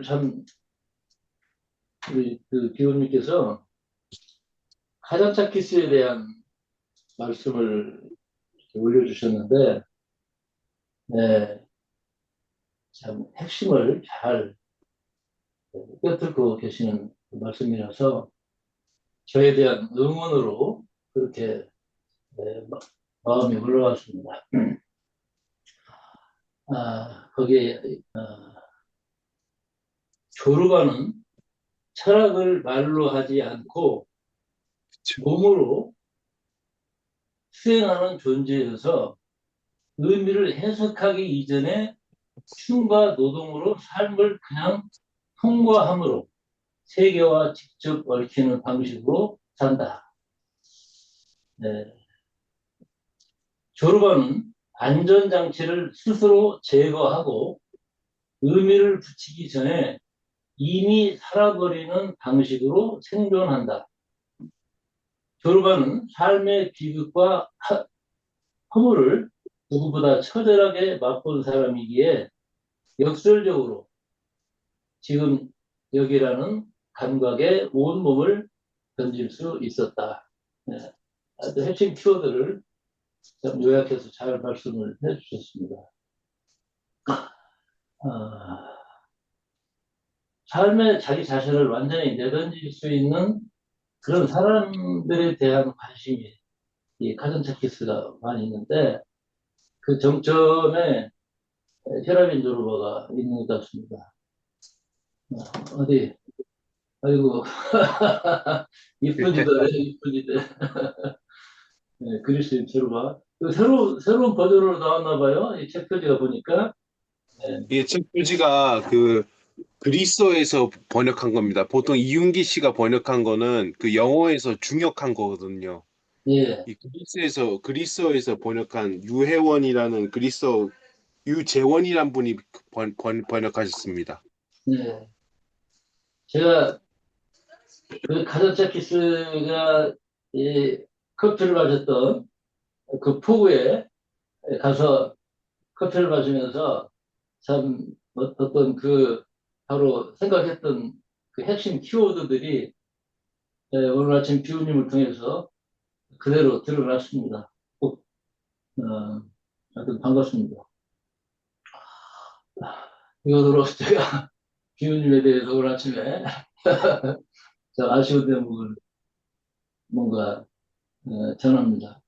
참, 우리 그 기원님께서 카자흐스탄에 대한 말씀을 올려주셨는데, 네, 참 핵심을 잘 꿰뚫고 계시는 그 말씀이라서 저에 대한 응원으로 그렇게 마음이 흘러갔습니다. 거기에 조르바는 철학을 말로 하지 않고 몸으로 수행하는 존재여서 의미를 해석하기 이전에 춤과 노동으로 삶을 그냥 통과함으로 세계와 직접 얽히는 방식으로 산다. 네. 조르바는 안전장치를 스스로 제거하고 의미를 붙이기 전에 이미 살아버리는 방식으로 생존한다. 조르바는 삶의 비극과 허물을 누구보다 처절하게 맛본 사람이기에 역설적으로 지금 여기라는 감각에 온몸을 던질 수 있었다. 네. 핵심 키워드를 좀 요약해서 잘 말씀을 해주셨습니다. 아, 삶에 자기 자신을 완전히 내던질 수 있는 그런 사람들에 대한 관심이 이 카전차키스가 많이 있는데 그 정점에 혈압인 조르바가 있는 것 같습니다. 어디 아이고 이쁜이다 이쁜이다. 네, 그리스인 조르바 새로운 버전으로 나왔나 봐요. 이 책 표지가 보니까. 네. 예, 책 표지가 그 그리스어에서 번역한 겁니다. 보통 이윤기 씨가 번역한 거는 그 영어에서 중역한 거거든요. 예. 이 그리스어에서 번역한 유혜원이라는 유재원이란 분이 번역하셨습니다. 예. 제가 그 카자차키스가 이 커피를 마셨던 그 포구에 가서 커피를 마시면서 참 어떤 그 바로 생각했던 그 핵심 키워드들이 오늘 아침 비우님을 통해서 그대로 드러났습니다. 꼭, 하여튼 반갑습니다. 이것으로 제가 비우님에 대해서 오늘 아침에 아쉬운 대목을 뭔가 전합니다.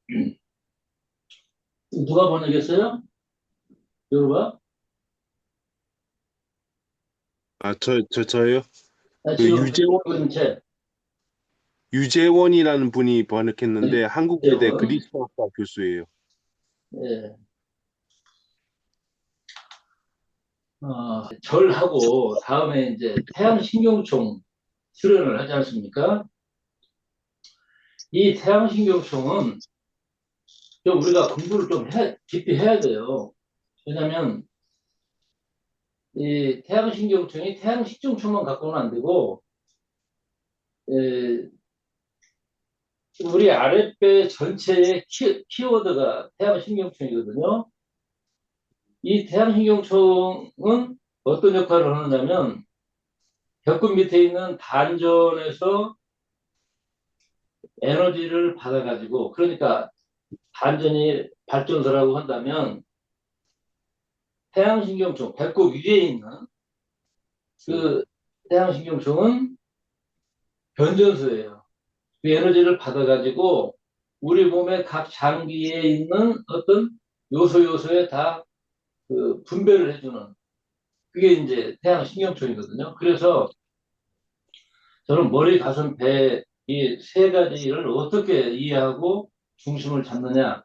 누가 번역했어요? 요르바? 저요? 그 지금 읽은 책. 유재원이라는 분이 번역했는데 한국외대 재원. 그리스어학과 교수예요. 예. 절하고 다음에 이제 태양신경총 수련을 하지 않습니까? 이 태양신경총은 좀 우리가 공부를 좀 깊이 해야 돼요. 왜냐하면 이 태양신경총이 태양식중총만 갖고는 안 되고 에, 우리 아랫배 전체의 키워드가 태양신경총이거든요. 이 태양신경총은 어떤 역할을 하느냐면 벽근 밑에 있는 단전에서 에너지를 받아가지고 그러니까 단전이 발전소라고 한다면 태양신경총 배꼽 위에 있는 그 태양신경총은 변전소예요. 그 에너지를 받아가지고 우리 몸의 각 장기에 있는 어떤 요소에 다 그 분배를 해주는 그게 이제 태양신경총이거든요. 그래서 저는 머리, 가슴, 배 이 세 가지를 어떻게 이해하고 중심을 잡느냐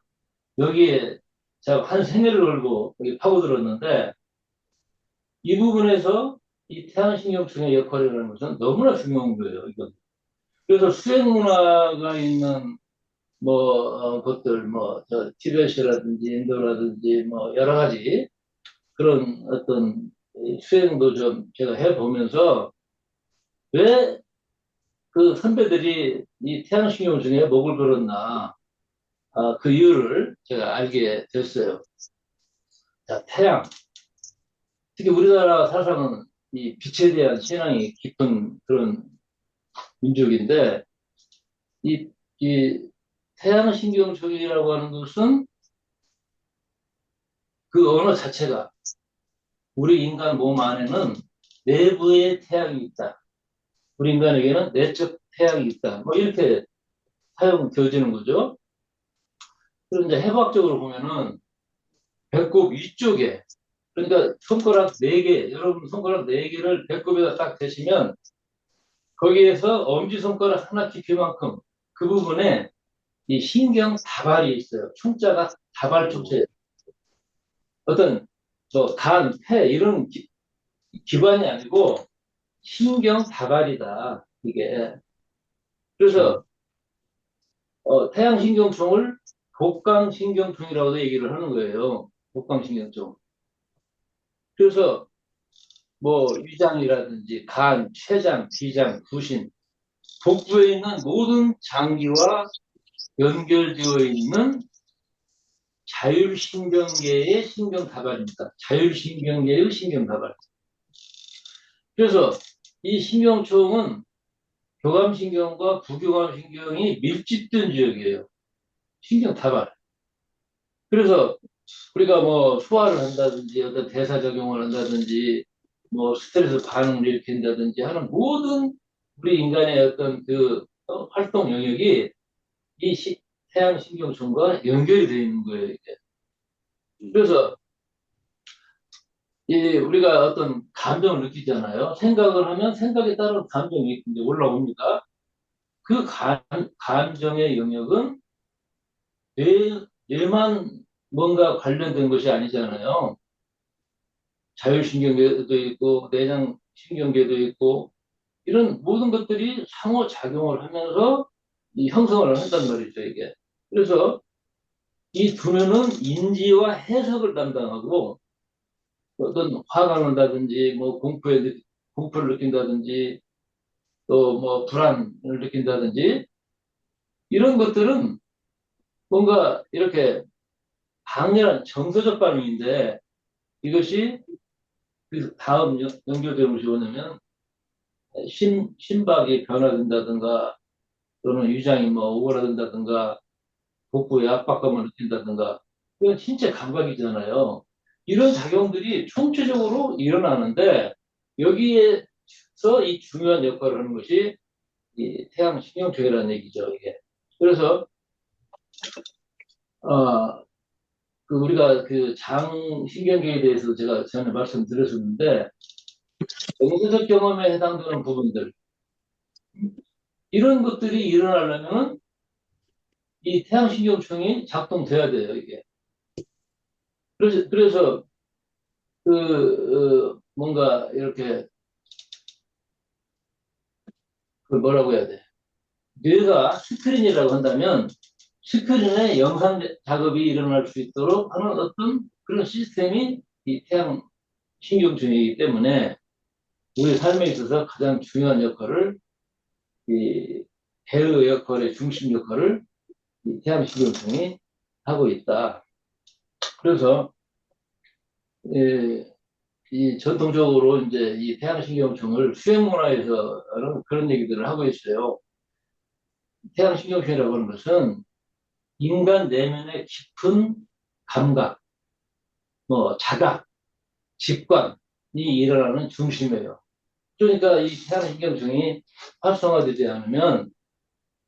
여기에 제가 한 생애를 걸고 여기 파고들었는데 이 부분에서 이 태양신경청의 역할이라는 것은 너무나 중요한 거예요. 이건. 그래서 수행문화가 있는 뭐 것들 뭐저 티베트라든지 인도라든지 뭐 여러 가지 그런 어떤 수행도 좀 제가 해보면서 왜 그 선배들이 이 태양신경청에 목을 걸었나 그 이유를 제가 알게 됐어요. 자, 태양. 특히 우리나라 사상은 이 빛에 대한 신앙이 깊은 그런 민족인데, 이, 이 태양신경총이라고 하는 것은 그 언어 자체가 우리 인간 몸 안에는 내부의 태양이 있다. 우리 인간에게는 내적 태양이 있다. 뭐 이렇게 사용되어지는 거죠. 그리고 이제 해부학적으로 보면은 배꼽 위쪽에, 그러니까 손가락 네개, 여러분 손가락 네개를 배꼽에다 딱 대시면 거기에서 엄지손가락 하나 깊이만큼 그 부분에 이 신경 다발이 있어요. 충자가 다발 충체. 어떤 간, 폐 이런 기관이 아니고 신경 다발이다. 이게. 그래서 태양신경총을 복강신경총이라고도 얘기를 하는 거예요. 복강신경총. 그래서 뭐 위장이라든지 간, 췌장, 비장, 부신, 복부에 있는 모든 장기와 연결되어 있는 자율신경계의 신경다발입니다. 자율신경계의 신경다발. 그래서 이 신경총은 교감신경과 부교감신경이 밀집된 지역이에요. 신경다발. 그래서 우리가 뭐 소화를 한다든지 어떤 대사작용을 한다든지 뭐 스트레스 반응을 일으킨다든지 하는 모든 우리 인간의 어떤 그 활동 영역이 이 태양신경총과 연결이 되어 있는 거예요, 이게. 그래서 우리가 어떤 감정을 느끼잖아요. 생각을 하면 생각에 따른 감정이 이제 올라옵니다. 그 감정의 영역은 뇌만 뭔가 관련된 것이 아니잖아요. 자율신경계도 있고 내장신경계도 있고 이런 모든 것들이 상호작용을 하면서 이 형성을 한단 말이죠, 이게. 그래서 이 두뇌는 인지와 해석을 담당하고 어떤 화가 난다든지 뭐 공포를 느낀다든지 또 뭐 불안을 느낀다든지 이런 것들은 뭔가 이렇게 강렬한 정서적 반응인데 이것이 그 다음 연결되는 것이 뭐냐면 심박이 변화된다든가 또는 위장이 뭐 오그라든다든가 복부에 압박감을 느낀다든가 이건 신체 감각이잖아요. 이런 작용들이 총체적으로 일어나는데 여기에서 이 중요한 역할을 하는 것이 이 태양신경계라는 얘기죠, 이게. 그래서 어, 우리가 그 장신경계에 대해서 제가 전에 말씀드렸었는데 정서적 경험에 해당되는 부분들 이런 것들이 일어나려면 이 태양신경총이 작동돼야 돼요, 이게. 그래서 뭔가 이렇게 그 뭐라고 해야 돼? 뇌가 스크린이라고 한다면 스크린에 영상 작업이 일어날 수 있도록 하는 어떤 그런 시스템이 이 태양 신경전이기 때문에 우리 삶에 있어서 가장 중요한 역할을 이 배의 역할의 중심 역할을 이 태양 신경전이 하고 있다. 그래서 이 전통적으로 이제 이 태양 신경청을 수행 문화에서 그런 얘기들을 하고 있어요. 태양 신경청이라고 하는 것은 인간 내면의 깊은 감각, 뭐 자각, 직관이 일어나는 중심이에요. 그러니까 이 태양신경청이 활성화되지 않으면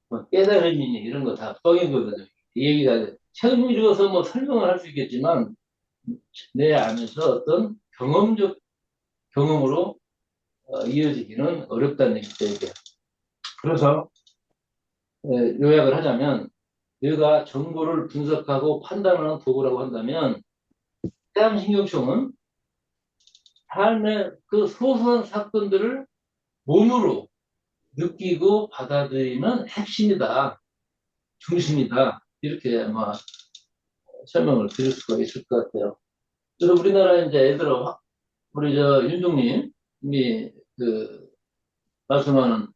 뭐 깨달음이니 이런 거 다 뻥이거든요. 이 얘기가 책을 읽어서 뭐 설명을 할 수 있겠지만 내 안에서 어떤 경험적 경험으로 이어지기는 어렵다는 얘기죠, 이게. 그래서 요약을 하자면 뇌가 정보를 분석하고 판단하는 도구라고 한다면 태양신경청은 삶의 그 소소한 사건들을 몸으로 느끼고 받아들이는 핵심이다, 중심이다. 이렇게 아마 설명을 드릴 수가 있을 것 같아요. 그래서 우리나라 이제 우리 저 윤종님이 그 말씀하는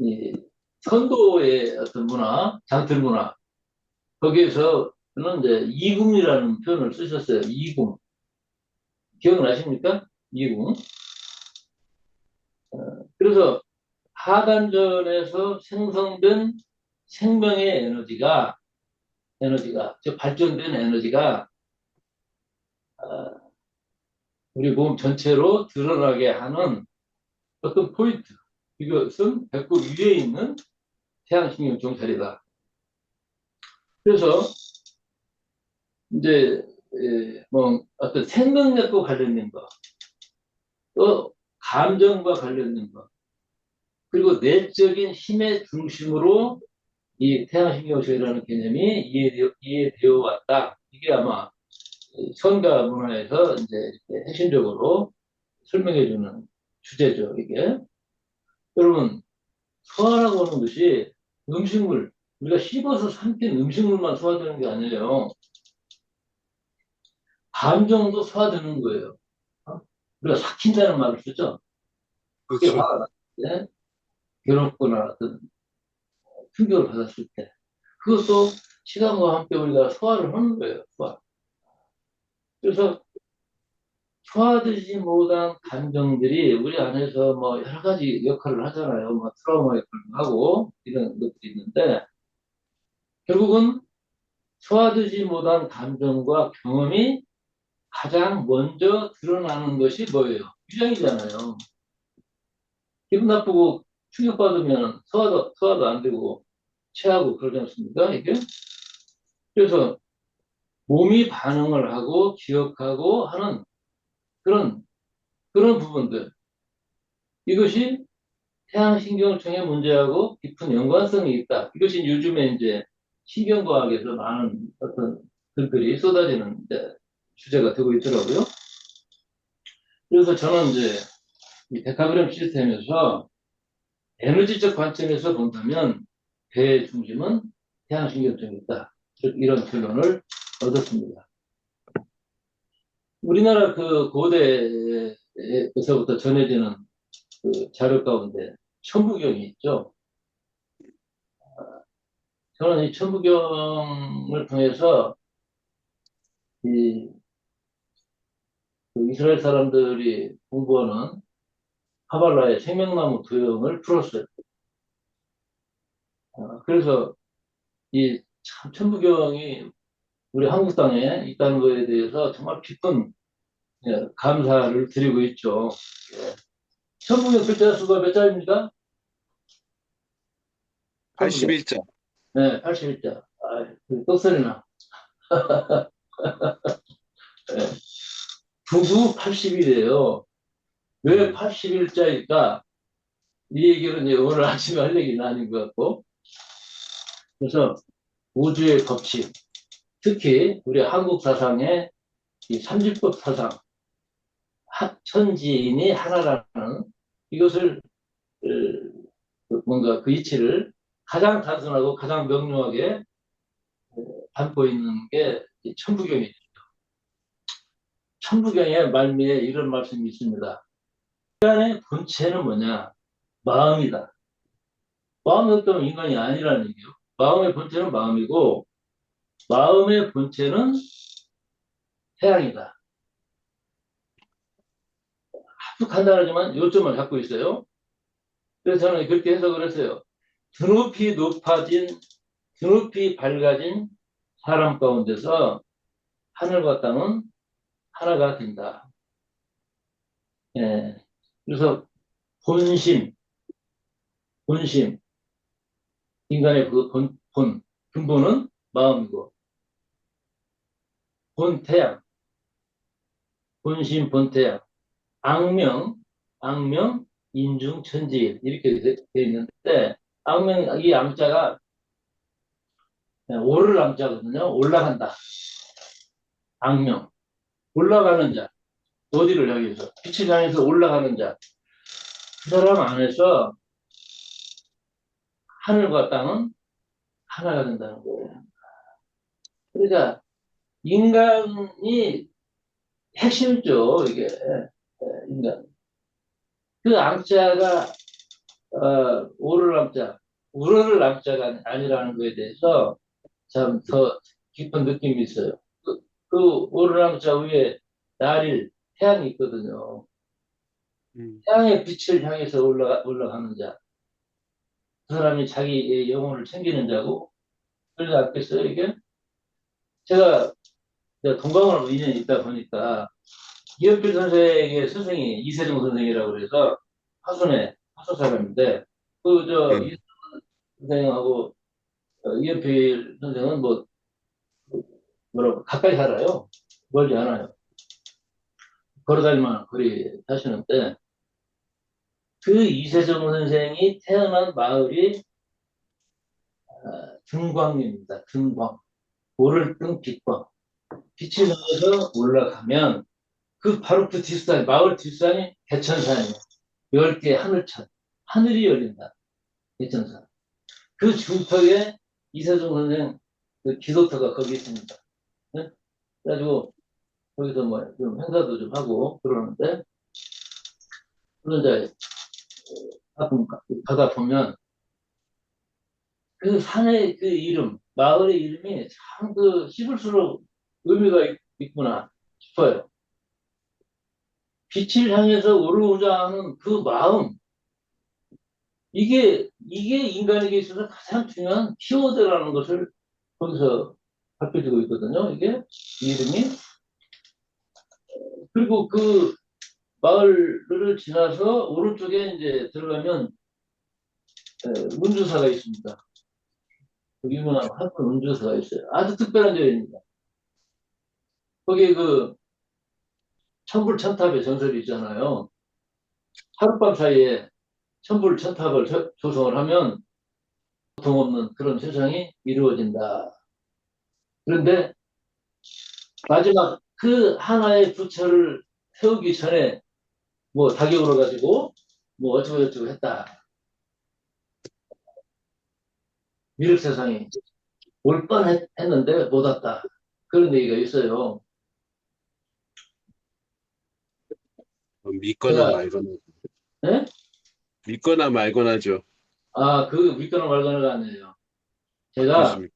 이 선도의 어떤 문화, 장틀 문화, 거기에서는 이제 이궁이라는 표현을 쓰셨어요. 이궁. 기억나십니까? 이궁. 그래서 하단전에서 생성된 생명의 즉 발전된 에너지가 어, 우리 몸 전체로 드러나게 하는 어떤 포인트. 이것은 배꼽 위에 있는 태양신경 종살이다. 그래서 이제 뭐 어떤 생명력과 관련된 거, 또 감정과 관련된 거, 그리고 내적인 힘의 중심으로 이 태양신경술이라는 개념이 이해되어 왔다. 이게 아마 선가 문화에서 이제 이렇게 핵심적으로 설명해주는 주제죠, 이게. 여러분, 소화라고 하는 것이 음식물, 우리가 씹어서 삼킨 음식물만 소화되는 게 아니에요. 감정도 소화되는 거예요. 우리가 삭힌다는 말을 쓰죠. 그게 그렇죠. 화가 났을 때, 괴롭거나 어떤 충격을 받았을 때. 그것도 시간과 함께 우리가 소화를 하는 거예요, 소화. 그래서 소화되지 못한 감정들이 우리 안에서 뭐 여러 가지 역할을 하잖아요. 뭐 트라우마 역할을 하고 이런 것들이 있는데 결국은 소화되지 못한 감정과 경험이 가장 먼저 드러나는 것이 뭐예요? 위장이잖아요. 기분 나쁘고 충격받으면 소화도 안 되고 체하고 그러지 않습니까? 이게? 그래서 몸이 반응을 하고 기억하고 하는 그런, 그런 부분들. 이것이 태양신경청의 문제하고 깊은 연관성이 있다. 이것이 요즘에 이제 신경과학에서 많은 어떤 글들이 쏟아지는 이제 주제가 되고 있더라고요. 그래서 저는 이제 이 데카그램 시스템에서 에너지적 관점에서 본다면 배의 중심은 태양신경청에 있다. 이런 결론을 얻었습니다. 우리나라 그 고대에서부터 전해지는 그 자료 가운데 천부경이 있죠. 저는 이 천부경을 통해서 이, 그 이스라엘 사람들이 공부하는 카발라의 생명나무 도형을 풀었어요. 그래서 이 참 천부경이 우리 한국 땅에 있다는 것에 대해서 정말 깊은 감사를 드리고 있죠. 예. 천부경 글자 수가 몇 자입니까? 천부경. 81자. 네, 81자. 아, 떡소리나. 예. 99, 80이래요. 왜 음. 81자일까? 이 얘기는 이제 오늘 아침에 할 얘기는 아닌 것 같고. 그래서 우주의 법칙, 특히 우리 한국 사상의 이 삼집법 사상, 천지인이 하나라는 이것을 뭔가 그 이치를 가장 단순하고 가장 명료하게 담고 있는 게 천부경이죠. 천부경의 말미에 이런 말씀이 있습니다. 인간의 본체는 뭐냐? 마음이다. 마음이 없다면 인간이 아니라는 얘기요. 마음의 본체는 마음이고 마음의 본체는 태양이다. 아주 간단하지만 요점을 잡고 있어요. 그래서 저는 그렇게 해석을 했어요. 드높이 높아진, 드높이 밝아진 사람 가운데서 하늘과 땅은 하나가 된다. 예. 그래서 본심, 본심, 인간의 그 근본은 마음이고, 본태양, 본심, 본태양, 악명, 악명, 인중, 천지일 이렇게 되어 있는데 이 암자가 오를 암자거든요. 올라간다. 악명, 올라가는 자, 어디를 향해서 빛을 향해서 올라가는 자. 그 사람 안에서 하늘과 땅은 하나가 된다는 거예요. 그러니까 인간이 핵심이죠. 이게 인간. 그 암자가 오를 암자, 우러를 암자가 아니라는 거에 대해서 참 더 깊은 느낌이 있어요. 그 오를 암자 위에 날일 태양이 있거든요. 음, 태양의 빛을 향해서 올라가는 자. 그 사람이 자기의 영혼을 챙기는 자고, 그러지 않겠어요, 이게? 제가 동방을 인연이 있다 보니까, 이현필 선생의 스승이 이세종 선생이라고 그래서, 화순 사람인데, 네. 이세종 선생하고, 이현필 선생은 뭐라고, 가까이 살아요. 멀지 않아요. 걸어다닐 만한 거리 사시는데, 그 이세종 선생이 태어난 마을이 등광입니다. 등광. 모를 등 빛광. 빛이 나서 올라가면 바로 그 뒷산, 마을 뒷산이 대천산이에요. 10개 하늘천. 하늘이 열린다. 대천산. 그 중턱에 이세종 선생 그 기도터가 거기 있습니다. 네? 그래가지고 거기서 좀 행사도 좀 하고 그러는데, 그런 이제 가끔 가다 보면 그 산의 그 이름, 마을의 이름이 참 씹을수록 의미가 있구나 싶어요. 빛을 향해서 오르고자 하는 그 마음, 이게 인간에게 있어서 가장 중요한 키워드라는 것을 거기서 밝혀지고 있거든요. 이게 이름이. 그리고 그 마을을 지나서 오른쪽에 이제 들어가면 운주사가 있습니다. 그 유명한 한분 운주사가 있어요. 아주 특별한 절입니다. 거기에 천불천탑의 전설이 있잖아요. 하룻밤 사이에 천불천탑을 조성을 하면 보통 없는 그런 세상이 이루어진다. 그런데 마지막 그 하나의 부처를 세우기 전에 닭이 울어가지고 어쩌고저쩌고 했다. 미륵 세상이 올 뻔했는데 못 왔다. 그런 얘기가 있어요. 믿거나 제가, 말거나, 예? 믿거나 말거나죠. 믿거나 말거나가 아니에요. 제가 그렇습니다.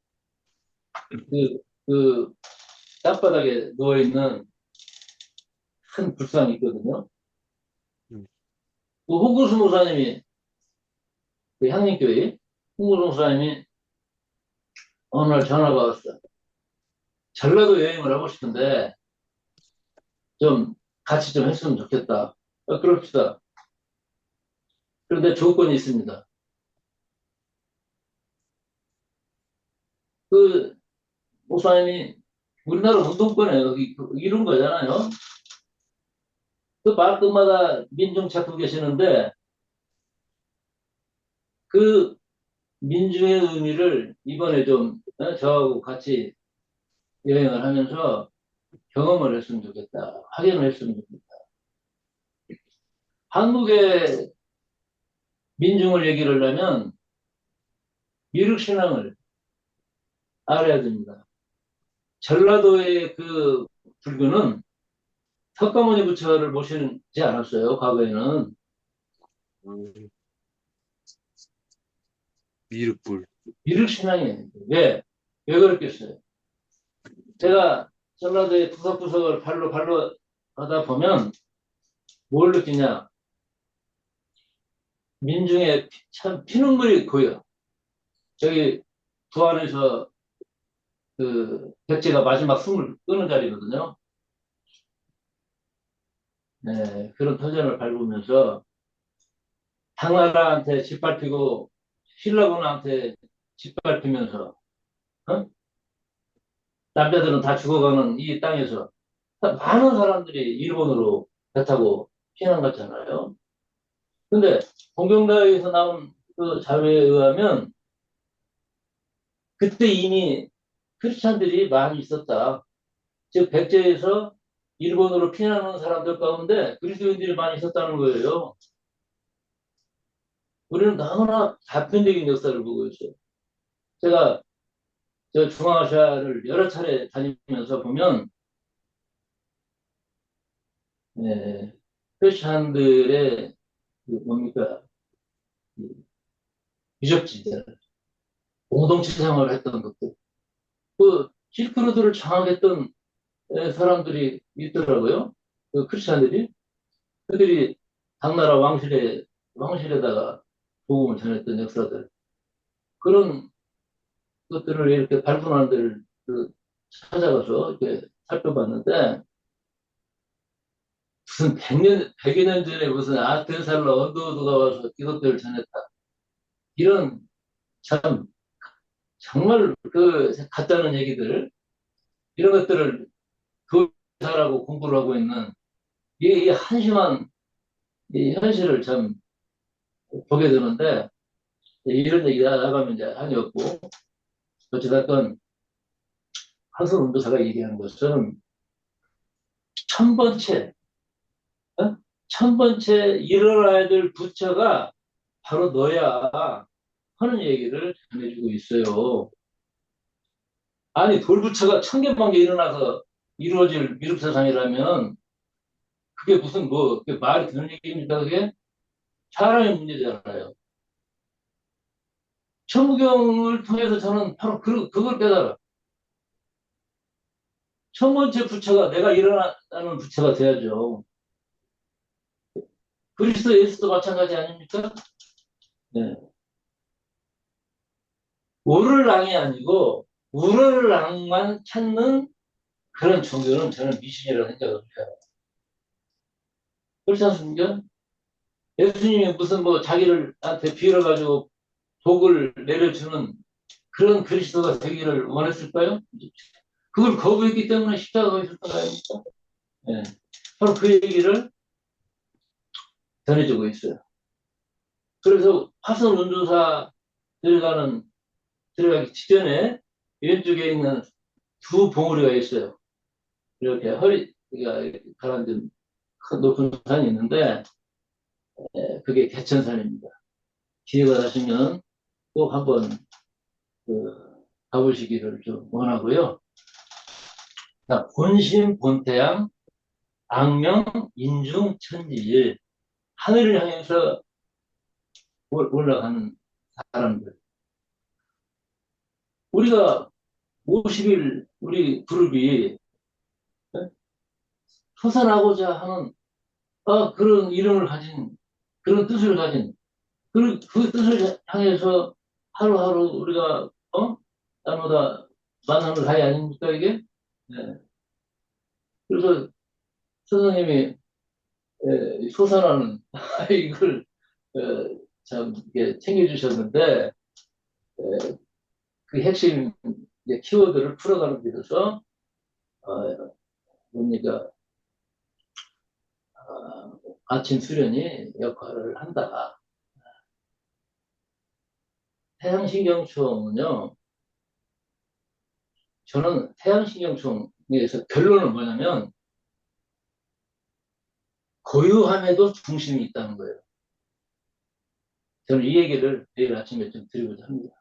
그, 그 땅바닥에 누워있는 큰 불상이 있거든요. 음, 그 홍구수 목사님이, 그 향림교회, 홍구수 목사님이 어느 날 전화가 왔어. 전라도 여행을 하고 싶은데, 좀 같이 좀 했으면 좋겠다. 그럽시다. 그런데 조건이 있습니다. 그 목사님이 우리나라 운동권에 여기 이룬 거잖아요. 그 말끝마다 민중 찾고 계시는데 그 민중의 의미를 이번에 좀 저하고 같이 여행을 하면서 경험을 했으면 좋겠다. 확인을 했으면 좋겠다. 한국의 민중을 얘기를 하면 미륵신앙을 알아야 됩니다. 전라도의 그 불교는 석가모니 부처를 모시지 않았어요. 과거에는. 음, 미륵불. 미륵신앙이에요. 왜? 왜 그랬겠어요? 제가 전라도의 구석구석을 발로 가다 보면 뭘 느끼냐? 민중의 참 피눈물이 고여. 저기 부안에서 백제가 마지막 숨을 끄는 자리거든요. 네, 그런 터전을 밟으면서 당나라한테 짓밟히고 신라군한테 짓밟히면서 어? 남자들은 다 죽어가는 이 땅에서 많은 사람들이 일본으로 배 타고 피난 갔잖아요. 근데 공경다에서 나온 그 자료에 의하면 그때 이미 크리스찬들이 많이 있었다. 즉 백제에서 일본으로 피난하는 사람들 가운데 그리스도인들이 많이 있었다는 거예요. 우리는 너무나 다편적인 역사를 보고 있어요. 제가 저 중앙아시아를 여러 차례 다니면서 보면 예, 크리스찬들의 뭡니까 유적지들, 공동체 생활을 했던 것들, 실크로드를 장악했던 사람들이 있더라고요. 그 크리스찬들이 그들이 당나라 왕실에다가 복음을 전했던 역사들. 그런 것들을 이렇게 발견하는 데를 찾아가서 이렇게 살펴봤는데, 무슨 100여 년 전에 무슨 아틀살러 언더우드가 와서 이것들을 전했다. 이런 참, 정말 가짜는 얘기들, 이런 것들을 교사라고 공부를 하고 있는 이 한심한 이 현실을 참 보게 되는데, 이런 얘기 나가면 이제 한이 없고, 어찌됐건 한선 운도사가 얘기하는 것은 천번째, 어? 천번째 일어나야 될 부처가 바로 너야 하는 얘기를 전해주고 있어요. 아니, 돌부처가 천 개만 개 일어나서 이루어질 미륵사상이라면 그게 무슨 뭐 그게 말이 되는 얘기입니까? 그게 사람의 문제잖아요. 천부경을 통해서 저는 바로 그걸 깨달아. 천 번째 부처가 내가 일어나는 부처가 돼야죠. 그리스도 예수도 마찬가지 아닙니까? 네. 오를랑이 아니고 우를랑만 찾는 그런 종교는 저는 미신이라고 생각을 해요. 그렇지 않습니까? 예수님이 무슨 뭐 자기를 나한테 빌어가지고 복을 내려주는 그런 그리스도가 되기를 원했을까요? 그걸 거부했기 때문에 십자가가 있었던 거 아닙니까? 네. 바로 그 얘기를 전해주고 있어요. 그래서 화성 운조사 들어가기 직전에 왼쪽에 있는 두 봉우리가 있어요. 이렇게 허리가 가라앉은 큰 높은 산이 있는데, 그게 개천산입니다. 기회가 되시면 꼭 한번 가보시기를 좀 원하고요. 자, 본심, 본태양, 악명, 인중, 천지, 하늘을 향해서 올라가는 사람들. 우리가 50일 우리 그룹이 초산하고자 하는 그런 이름을 가진 그런 뜻을 가진 그 뜻을 향해서 하루하루 우리가 날마다 만나는 사이 아닙니까 이게? 네. 그래서 선생님이 소산하는 이걸 참 이렇게 챙겨주셨는데 그 핵심 키워드를 풀어가는 데 있어서 뭡니까 아침 수련이 역할을 한다. 태양신경총은요, 저는 태양신경총에서 결론은 뭐냐면 고유함에도 중심이 있다는 거예요. 저는 이 얘기를 내일 아침에 좀 드리고자 합니다.